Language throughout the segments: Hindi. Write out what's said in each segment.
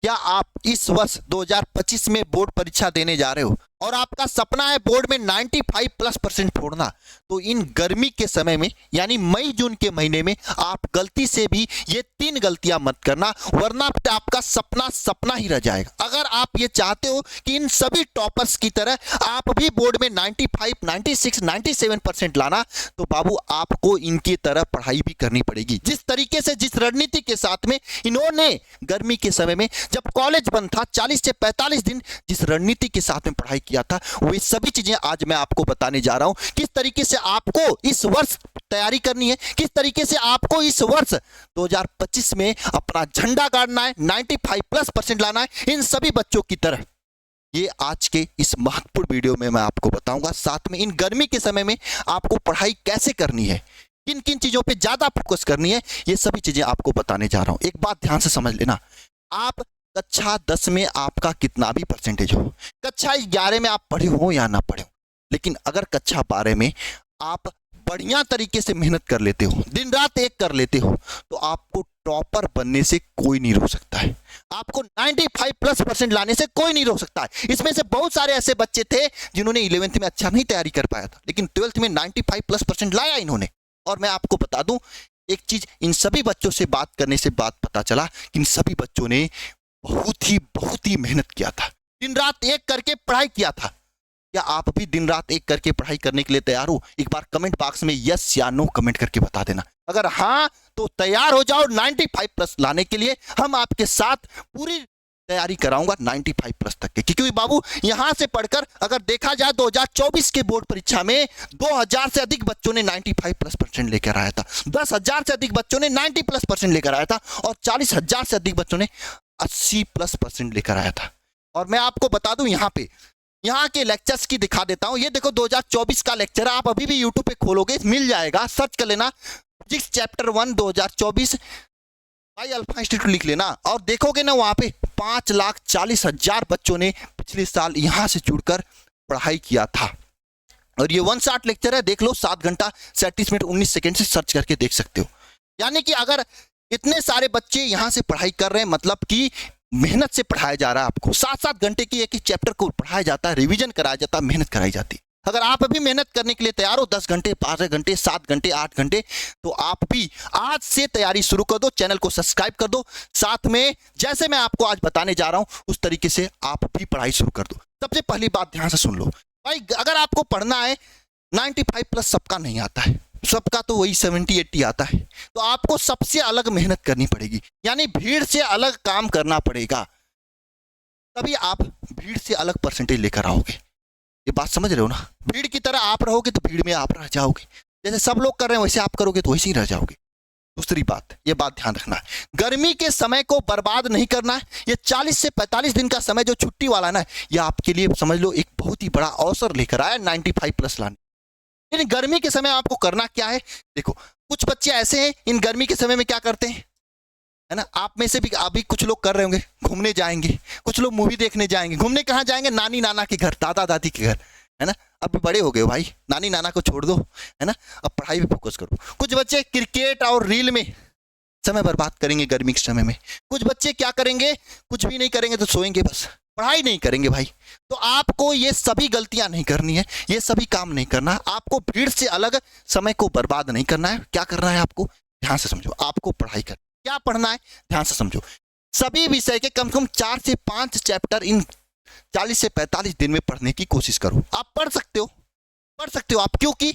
क्या आप इस वर्ष 2025 में बोर्ड परीक्षा देने जा रहे हो और आपका सपना है बोर्ड में 95+% छोड़ना, तो इन गर्मी के समय में यानी मई जून के महीने में आप गलती से भी ये 3 गलतियां मत करना, वरना आपका सपना सपना ही रह जाएगा। अगर आप ये चाहते हो कि इन सभी टॉपर्स की तरह आप भी बोर्ड में 95, 96, 97% लाना, तो बाबू आपको इनकी तरह पढ़ाई भी करनी पड़ेगी। जिस तरीके से, जिस रणनीति के साथ में इन्होंने गर्मी के समय में जब कॉलेज बंद था 40 से 45 दिन जिस रणनीति के साथ में पढ़ाई किया था, वही सभी चीजें आज मैं आपको बताने जा रहा हूं। किस तरीके से आपको इस वर्ष तैयारी करनी है, किस तरीके से आपको इस वर्ष 2025 में अपना झंडा गाड़ना है, 95+% लाना है इन सभी बच्चों की तरह। ये आज के इस महत्वपूर्ण वीडियो में मैं आपको बताऊंगा। साथ में इन गर्मी के समय में आपको पढ़ाई कैसे करनी है, किन किन चीजों पे ज्यादा फोकस करनी है, ये सभी चीजें आपको बताने जा रहा हूं। एक बात ध्यान से समझ लेना, आप कक्षा 10 में आपका कितना भी परसेंटेज हो, कक्षा 11 में आप पढ़े हो या ना पढ़े हो, लेकिन अगर कक्षा 12 में आप बढ़िया तरीके से मेहनत कर लेते हो, दिन रात एक कर लेते हो, तो आपको टॉपर बनने से कोई नहीं रोक सकता है। आपको 95+% लाने से कोई नहीं रोक सकता है। इसमें से बहुत सारे ऐसे बच्चे थे जिन्होंने 11th में अच्छा नहीं तैयारी कर पाया था, लेकिन 12th में 95+% लाया इन्होंने। और मैं आपको बता दूं एक चीज, इन सभी बच्चों से बात करने से बात पता चला कि इन सभी बच्चों ने बहुत ही मेहनत किया था, दिन रात एक करके पढ़ाई किया था। क्या आप भी दिन रात एक करके पढ़ाई करने के लिए तैयार हो? एक बार कमेंट बॉक्स में यस या नो कमेंट करके बता देना। अगर हाँ तो तैयार हो जाओ 95+ लाने के लिए। हम आपके साथ पूरी तैयारी कराऊंगा 95+ तक के, क्योंकि बाबू यहां से पढ़कर अगर देखा जाए 2024 के बोर्ड परीक्षा में 2000 से अधिक बच्चों ने 95+% लेकर आया था, 10,000 से अधिक बच्चों ने 90+% लेकर आया था और 40,000 से अधिक बच्चों ने 80+% लेकर आया था। और मैं आपको बता दूं यहाँ के लेक्चर्स की दिखा देता हूं। ये देखो 2024 का लेक्चर, आप अभी भी यूट्यूब पे खोलोगे मिल जाएगा, सर्च कर लेना physics chapter 1 2024 by alpha institute लिख लेना और देखोगे ना वहां पे 5,40,000 बच्चों ने पिछले साल यहां से जुड़कर पढ़ाई किया था। और ये 1 शॉट लेक्चर है, देख लो 7 घंटा 37 मिनट 19 सेकेंड से सर्च करके देख सकते हो। यानी कि अगर इतने सारे बच्चे यहां से पढ़ाई कर रहे हैं, मतलब कि मेहनत से पढ़ाया जा रहा है आपको, 7-7 घंटे की एक चैप्टर को पढ़ाया जाता है, रिवीजन कराया जाता है, मेहनत कराई जाती है। अगर आप अभी मेहनत करने के लिए तैयार हो 10 घंटे 12 घंटे 7 घंटे 8 घंटे, तो आप भी आज से तैयारी शुरू कर दो, चैनल को सब्सक्राइब कर दो। साथ में जैसे मैं आपको आज बताने जा रहा हूं उस तरीके से आप भी पढ़ाई शुरू कर दो। सबसे पहली बात ध्यान से सुन लो भाई, अगर आपको पढ़ना है 95+ सबका नहीं आता है, सबका तो वही 70-80 आता है, तो आपको सबसे अलग मेहनत करनी पड़ेगी, यानी भीड़ से अलग काम करना पड़ेगा, तभी आप भीड़ से अलग परसेंटेज लेकर आओगे। ये बात समझ रहे हो ना? भीड़ की तरह आप रहोगे तो भीड़ में आप रह जाओगे, जैसे सब लोग कर रहे हैं वैसे आप करोगे तो वैसे ही रह जाओगे। दूसरी बात, ये बात ध्यान रखना है, गर्मी के समय को बर्बाद नहीं करना है। ये 40 से 45 दिन का समय जो छुट्टी वाला ना, ये आपके लिए समझ लो एक बहुत ही बड़ा अवसर लेकर आया 95+ लाने। लेकिन गर्मी के समय आपको करना क्या है? देखो कुछ बच्चे ऐसे हैं इन गर्मी के समय में क्या करते हैं, है ना, आप में से भी अभी कुछ लोग कर रहे होंगे, घूमने जाएंगे, कुछ लोग मूवी देखने जाएंगे। घूमने कहाँ जाएंगे? नानी नाना के घर, दादा दादी के घर, है ना। अब बड़े हो गए भाई, नानी नाना को छोड़ दो, है ना, अब पढ़ाई पे फोकस करो। कुछ बच्चे क्रिकेट और रील में समय बर्बाद करेंगे गर्मी के समय में। कुछ बच्चे क्या करेंगे, कुछ भी नहीं करेंगे तो सोएंगे, बस पढ़ाई नहीं करेंगे भाई। तो आपको ये सभी गलतियां नहीं करनी है, ये सभी काम नहीं करना। आपको भीड़ से अलग समय को बर्बाद नहीं करना है। क्या करना है आपको? ध्यान से समझो, आपको पढ़ाई कर क्या पढ़ना है, ध्यान से समझो। सभी विषय के कम से कम 4 से 5 चैप्टर इन 40 से 45 दिन में पढ़ने की कोशिश करो। आप पढ़ सकते हो आप, क्योंकि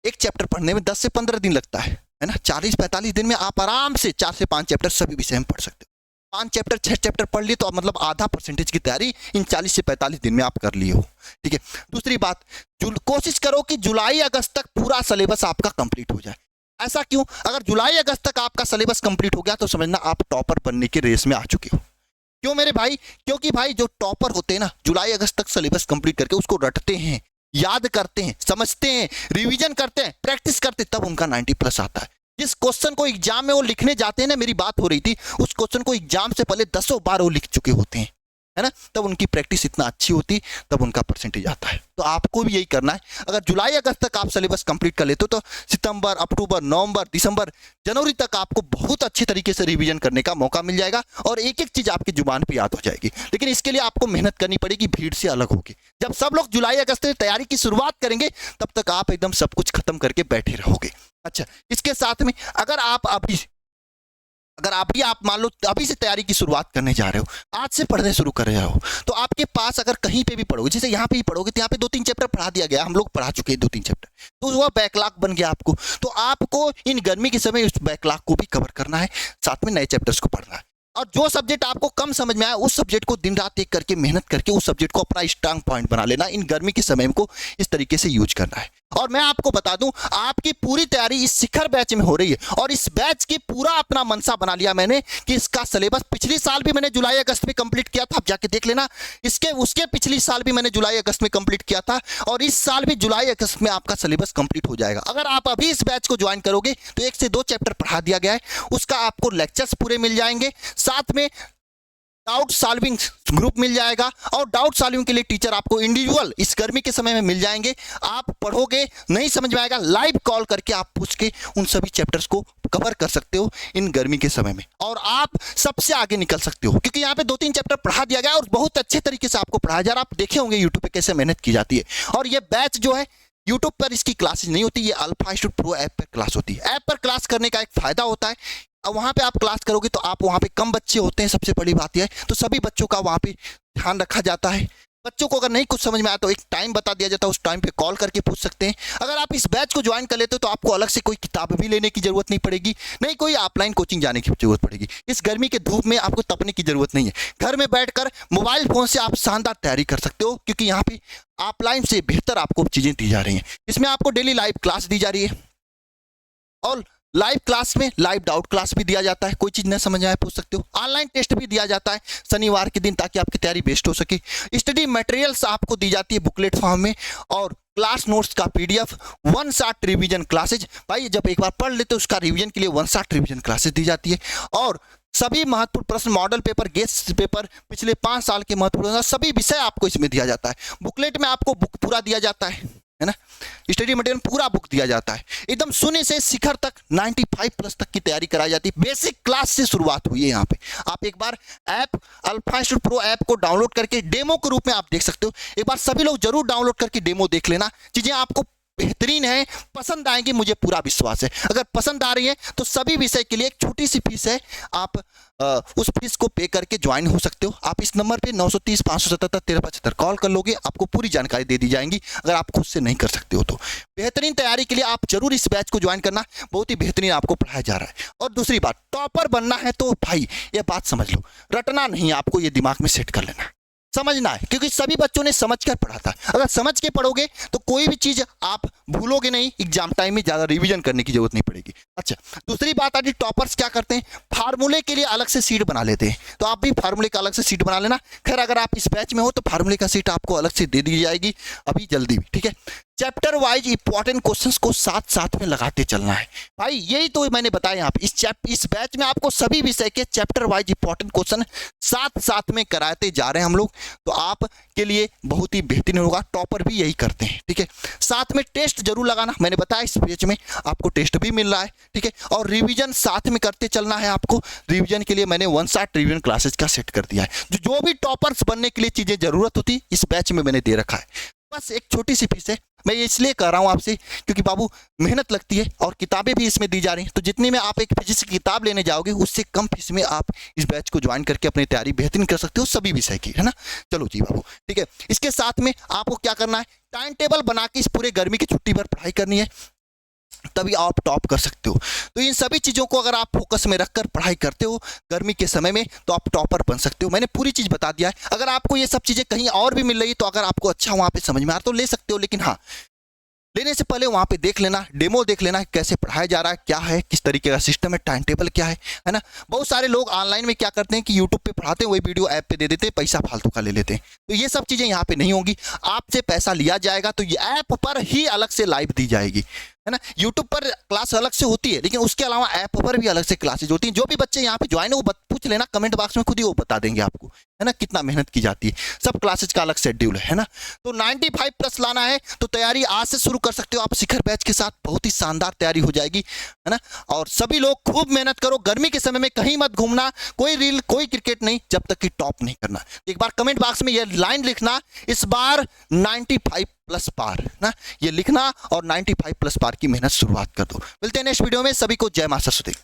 एक चैप्टर पढ़ने में 10 से 15 दिन लगता है ना। 40-45 दिन में आप आराम से 4 से 5 चैप्टर सभी विषय में पढ़ सकते हो। 5 चैप्टर 6 चैप्टर पढ़ लिए तो मतलब आधा परसेंटेज की तैयारी इन 40 से 45 दिन में आप कर लिए हो, ठीक है। दूसरी बात, कोशिश करो कि जुलाई अगस्त तक पूरा सिलेबस आपका कंप्लीट हो जाए। ऐसा क्यों? अगर जुलाई अगस्त तक आपका सिलेबस कंप्लीट हो गया तो समझना आप टॉपर बनने की रेस में आ चुके हो। क्यों मेरे भाई? क्योंकि भाई जो टॉपर होते हैं ना, जुलाई अगस्त तक सिलेबस कंप्लीट करके उसको रटते हैं, याद करते हैं, समझते हैं, रिवीजन करते हैं, प्रैक्टिस करते हैं, तब उनका 90+ आता है। जिस क्वेश्चन को एग्जाम में वो लिखने जाते हैं ना, मेरी बात हो रही थी, उस क्वेश्चन को एग्जाम से पहले 10 बार वो लिख चुके होते हैं। है ना, तब उनकी प्रैक्टिस इतना अच्छी होती, तब उनका परसेंटेज आता है। तो आपको भी यही करना है। अगर जुलाई अगस्त तक आप सिलेबस कंप्लीट कर लेते हो तो सितंबर, अक्टूबर, नवंबर, दिसंबर, जनवरी तक आपको बहुत अच्छे तरीके से रिवीजन करने का मौका मिल जाएगा और एक एक चीज आपकी जुबान पे याद हो जाएगी। लेकिन इसके लिए आपको मेहनत करनी पड़ेगी, भीड़ से अलग होगी। जब सब लोग जुलाई अगस्त में तैयारी की शुरुआत करेंगे तब तक आप एकदम सब कुछ खत्म करके बैठे रहोगे। अच्छा, इसके साथ में अगर आप मान लो अभी से तैयारी की शुरुआत करने जा रहे हो, आज से पढ़ने शुरू कर रहे हो, तो आपके पास अगर कहीं पे भी पढ़ोगे, जैसे यहाँ पे ही पढ़ोगे तो यहाँ पे 2-3 चैप्टर पढ़ा दिया गया, हम लोग पढ़ा चुके हैं 2-3 चैप्टर, तो वह बैकलॉग बन गया आपको। तो आपको इन गर्मी के समय उस बैकलॉग को भी कवर करना है, साथ में नए चैप्टर्स को पढ़ना है। और जो सब्जेक्ट आपको कम समझ में आया उस सब्जेक्ट को दिन रात एक करके मेहनत करके उस सब्जेक्ट को अपना स्ट्रांग पॉइंट बना लेना। इन गर्मी के समय को इस तरीके से यूज करना है। और मैं आपको बता दूं, आपकी पूरी तैयारी इस शिखर बैच में हो रही है और इस बैच की पूरा अपना मनसा बना लिया मैंने कि इसका सिलेबस पिछली साल भी मैंने जुलाई अगस्त में कंप्लीट किया था, आप जाके देख लेना। इसके उसके पिछली साल भी मैंने जुलाई अगस्त में कंप्लीट किया था और इस साल भी जुलाई अगस्त में आपका सिलेबस कंप्लीट हो जाएगा। अगर आप अभी इस बैच को ज्वाइन करोगे तो 1 से 2 चैप्टर पढ़ा दिया गया है, उसका आपको लेक्चर्स पूरे मिल जाएंगे, साथ में डाउट सॉल्विंग ग्रुप मिल जाएगा और डाउट सॉल्विंग के लिए टीचर आपको इंडिविजुअल इस गर्मी के समय में मिल जाएंगे। आप पढ़ोगे, नहीं समझ में आएगा, लाइव कॉल करके आप पूछ के उन सभी चैप्टर्स को कवर कर सकते हो इन गर्मी के समय में और आप सबसे आगे निकल सकते हो, क्योंकि यहाँ पे 2-3 चैप्टर पढ़ा दिया गया और बहुत अच्छे तरीके से आपको पढ़ाया जा रहा है। आप देखे होंगे यूट्यूब पे कैसे मेहनत की जाती है। और ये बैच जो है यूट्यूब पर इसकी क्लासेस नहीं होती, ये अल्फा इंस्टीट्यूट प्रो ऐप पर क्लास होती है। ऐप पर क्लास करने का एक फायदा होता है, अब वहाँ पे आप क्लास करोगे तो आप वहाँ पे कम बच्चे होते हैं, सबसे बड़ी बात यह है, तो सभी बच्चों का वहाँ पे ध्यान रखा जाता है। बच्चों को अगर नहीं कुछ समझ में आया तो एक टाइम बता दिया जाता है, उस टाइम पे कॉल करके पूछ सकते हैं। अगर आप इस बैच को ज्वाइन कर लेते हो तो आपको अलग से कोई किताब भी लेने की जरूरत नहीं पड़ेगी, नहीं कोई ऑफलाइन कोचिंग जाने की जरूरत पड़ेगी। इस गर्मी के धूप में आपको तपने की जरूरत नहीं है, घर में बैठकर मोबाइल फोन से आप शानदार तैयारी कर सकते हो, क्योंकि यहाँ पे ऑफलाइन से बेहतर आपको चीजें दी जा रही हैं। इसमें आपको डेली लाइव क्लास दी जा रही है और लाइव क्लास में लाइव डाउट क्लास भी दिया जाता है, कोई चीज न समझ आए पूछ सकते हो। ऑनलाइन टेस्ट भी दिया जाता है शनिवार के दिन, ताकि आपकी तैयारी बेस्ट हो सके। स्टडी मटेरियल्स आपको दी जाती है बुकलेट फॉर्म में और क्लास नोट्स का पीडीएफ, 1 शॉट रिवीजन क्लासेज। भाई जब एक बार पढ़ लेते हो उसका रिवीजन के लिए 1 शॉट रिवीजन क्लासेज दी जाती है और सभी महत्वपूर्ण प्रश्न, मॉडल पेपर, गेस्ट पेपर, पिछले 5 साल के महत्वपूर्ण सभी विषय आपको इसमें दिया जाता है। बुकलेट में आपको बुक पूरा दिया जाता है ना, स्टडी मटेरियल पूरा बुक दिया जाता है। एकदम शून्य से शिखर तक 95+ तक की तैयारी कराई जाती है। बेसिक क्लास से शुरुआत हुई है यहाँ पे। आप एक बार app alpha institute pro app को डाउनलोड करके डेमो के रूप में आप देख सकते हो। एक बार सभी लोग जरूर डाउनलोड करके डेमो देख लेना, चीजें आपको बेहतरीन है, पसंद आएंगी, मुझे पूरा विश्वास है। अगर पसंद आ रही है तो सभी विषय के लिए एक छोटी सी फीस है, आप उस फीस को पे करके ज्वाइन हो सकते हो। आप इस नंबर पे 930 577 1375 कॉल कर लोगे, आपको पूरी जानकारी दे दी जाएंगी अगर आप खुद से नहीं कर सकते हो तो। बेहतरीन तैयारी के लिए आप जरूर इस बैच को ज्वाइन करना, बहुत ही बेहतरीन आपको पढ़ाया जा रहा है। और दूसरी बात, टॉपर बनना है तो भाई ये बात समझ लो, रटना नहीं, आपको ये दिमाग में सेट कर लेना, समझना है, क्योंकि सभी बच्चों ने समझ कर पढ़ा था। अगर समझ के पढ़ोगे तो कोई भी चीज आप भूलोगे नहीं, एग्जाम टाइम में ज्यादा रिवीजन करने की जरूरत नहीं पड़ेगी। अच्छा, दूसरी बात आती, टॉपर्स क्या करते हैं, फार्मूले के लिए अलग से सीट बना लेते हैं, तो आप भी फार्मूले का अलग से सीट बना लेना। खैर अगर आप इस बैच में हो तो फार्मूले का सीट आपको अलग से दे दी जाएगी अभी जल्दी भी, ठीक है। चैप्टर वाइज इंपॉर्टेंट क्वेश्चंस को साथ साथ में लगाते चलना है भाई, यही तो मैंने बताया यहाँ पे। इस बैच में आपको सभी विषय के चैप्टर वाइज इंपॉर्टेंट क्वेश्चन साथ साथ में कराते जा रहे हैं हम लोग, तो आप के लिए बहुत ही बेहतरीन होगा। टॉपर भी यही करते हैं, ठीक है। साथ में टेस्ट जरूर लगाना, मैंने बताया इस बैच में आपको टेस्ट भी मिल रहा है, ठीक है। और रिवीजन साथ में करते चलना है आपको। रिवीजन के लिए मैंने 1 शॉट रिवीजन क्लासेज का सेट कर दिया है। जो भी टॉपर्स बनने के लिए चीजें जरूरत होती इस बैच में मैंने दे रखा है। बस एक छोटी सी फीस है, मैं ये इसलिए कह रहा हूँ आपसे क्योंकि बाबू मेहनत लगती है और किताबें भी इसमें दी जा रही हैं, तो जितने में आप एक फिजिक्स की किताब लेने जाओगे उससे कम फीस में आप इस बैच को ज्वाइन करके अपनी तैयारी बेहतरीन कर सकते हो सभी विषय की, है ना। चलो जी बाबू, ठीक है। इसके साथ में आपको क्या करना है, टाइम टेबल बना के इस पूरे गर्मी की छुट्टी भर पढ़ाई करनी है, तभी आप टॉप कर सकते हो। तो इन सभी चीज़ों को अगर आप फोकस में रखकर पढ़ाई करते हो गर्मी के समय में तो आप टॉपर बन सकते हो। मैंने पूरी चीज़ बता दिया है। अगर आपको ये सब चीज़ें कहीं और भी मिल रही तो अगर आपको अच्छा वहाँ पे समझ में आ रहा तो ले सकते हो, लेकिन हाँ लेने से पहले वहाँ पे देख लेना, डेमो देख लेना कैसे पढ़ाया जा रहा है, क्या है, किस तरीके का सिस्टम है, टाइम टेबल क्या है ना। बहुत सारे लोग ऑनलाइन में क्या करते हैं कि यूट्यूब पे पढ़ाते हैं, वही वीडियो ऐप पे दे देते हैं, पैसा फालतू का ले लेते हैं। तो ये सब चीज़ें यहाँ पे नहीं होंगी, आपसे पैसा लिया जाएगा तो ये ऐप पर ही अलग से लाइव दी जाएगी, है ना। यूट्यूब पर क्लास अलग से होती है, लेकिन उसके अलावा ऐप पर भी अलग से क्लासेज होती हैं। जो भी बच्चे यहाँ पे ज्वाइन है वो पूछ लेना कमेंट बॉक्स में, खुद ही वो बता देंगे आपको, है ना, कितना मेहनत की जाती है। सब क्लासेज का अलग शेड्यूल है ना। तो 95 प्लस लाना है तो तैयारी आज से शुरू कर सकते हो आप शिखर बैच के साथ, बहुत ही शानदार तैयारी हो जाएगी, है ना। और सभी लोग खूब मेहनत करो, गर्मी के समय में कहीं मत घूमना, कोई रील कोई क्रिकेट नहीं जब तक कि टॉप नहीं करना। एक बार कमेंट बॉक्स में यह लाइन लिखना, इस बार 95 प्लस पार ना, ये लिखना और 95 प्लस पार की मेहनत शुरुआत कर दो। मिलते हैं नेक्स्ट वीडियो में, सभी को जय मां सरस्वती।